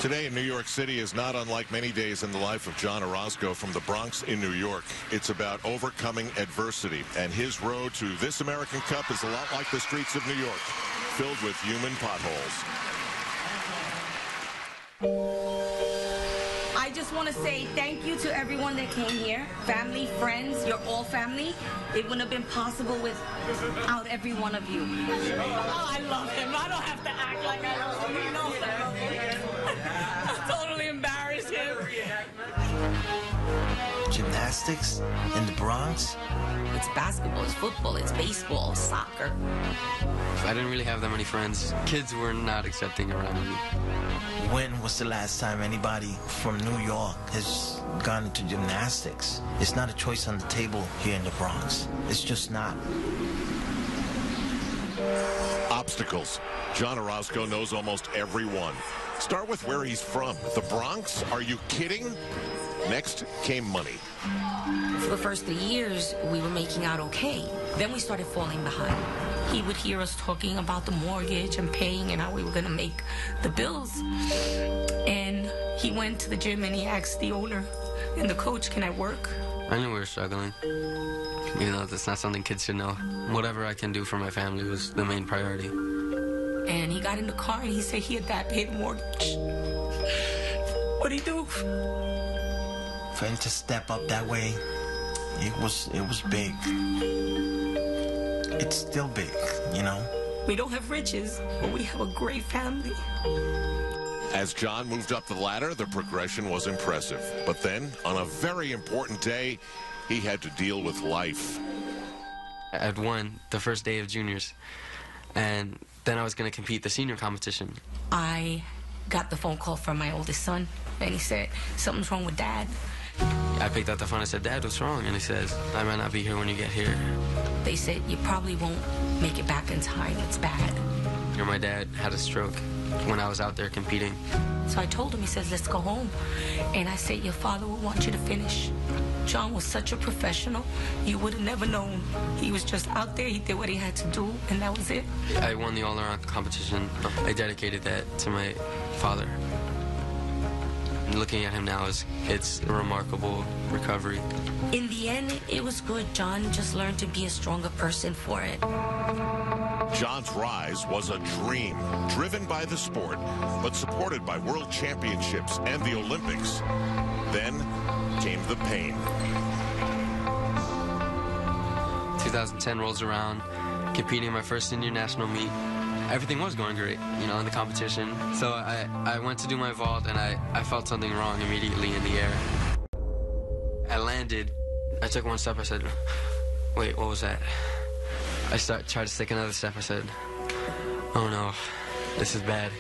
Today in New York City is not unlike many days in the life of John Orozco from the Bronx in New York. It's about overcoming adversity, and his road to this American Cup is a lot like the streets of New York, filled with human potholes. I just want to say thank you to everyone that came here. Family, friends, you're all family. It wouldn't have been possible without every one of you. Oh, I love him. I don't have to act like I love him. He knows I love him. I totally embarrassed him. Gymnastics in the Bronx? It's basketball, it's football, it's baseball, soccer. I didn't really have that many friends. Kids were not accepting around me. When was the last time anybody from New York has gone into gymnastics? It's not a choice on the table here in the Bronx. It's just not. Obstacles. John Orozco knows almost every one. Start with where he's from. The Bronx? Are you kidding? Next came money. For the first 3 years, we were making out okay. Then we started falling behind. He would hear us talking about the mortgage and paying and how we were going to make the bills. And he went to the gym and he asked the owner and the coach, can I work? I knew we were struggling. You know, that's not something kids should know. Whatever I can do for my family was the main priority. And he got in the car and he said he had that paid mortgage. What'd he do? For him to step up that way, it was big. It's still big, you know? We don't have riches, but we have a great family. As John moved up the ladder, the progression was impressive. But then, on a very important day, he had to deal with life. I had won the first day of juniors, and then I was going to compete the senior competition. I got the phone call from my oldest son, and he said, something's wrong with Dad. I picked up the phone and said, Dad, what's wrong? And he says, I might not be here when you get here. They said, you probably won't make it back in time. It's bad. You know, my dad had a stroke when I was out there competing. So I told him, he says, let's go home. And I said, your father will want you to finish. John was such a professional, you would have never known. He was just out there, he did what he had to do, and that was it. I won the all-around competition. I dedicated that to my father. And looking at him now, it's a remarkable recovery. In the end, it was good. John just learned to be a stronger person for it. John's rise was a dream, driven by the sport, but supported by world championships and the Olympics. Then came the pain. 2010 rolls around, competing in my first senior national meet. Everything was going great, you know, in the competition. So I went to do my vault, and I felt something wrong immediately in the air. I landed. I took one step. I said, wait, what was that? I tried to take another step. I said, oh, no, this is bad.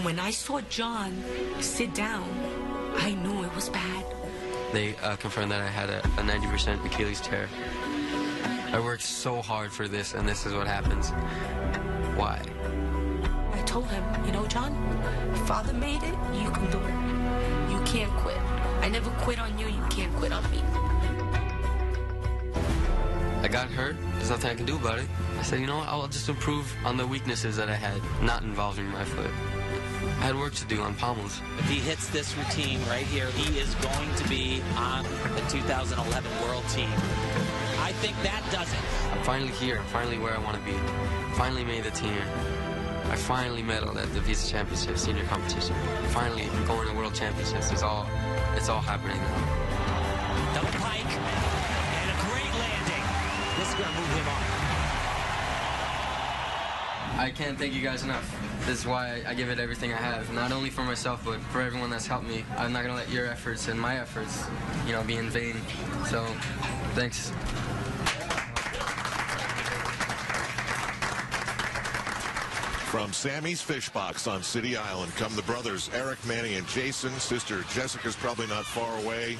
When I saw John sit down, I knew it was bad. They confirmed that I had a 90% Achilles tear. I worked so hard for this, and this is what happens. Why? I told him, you know, John, Father made it, you can do it. You can't quit. I never quit on you, you can't quit on me. I got hurt. There's nothing I can do about it. I said, you know what, I'll just improve on the weaknesses that I had, not involving my foot. I had work to do on pommels. If he hits this routine right here, he is going to be on the 2011 World Team. I think that does it. I'm finally here. I'm finally where I want to be. Finally made the team. I finally medaled at the Visa Championship senior competition. Finally going to World Championships. It's all happening now. Double pike and a great landing. This is going to move him on. I can't thank you guys enough. This is why I give it everything I have, not only for myself, but for everyone that's helped me. I'm not going to let your efforts and my efforts, you know, be in vain. So, thanks. From Sammy's Fish Box on City Island come the brothers Eric, Manny, and Jason. Sister Jessica's probably not far away.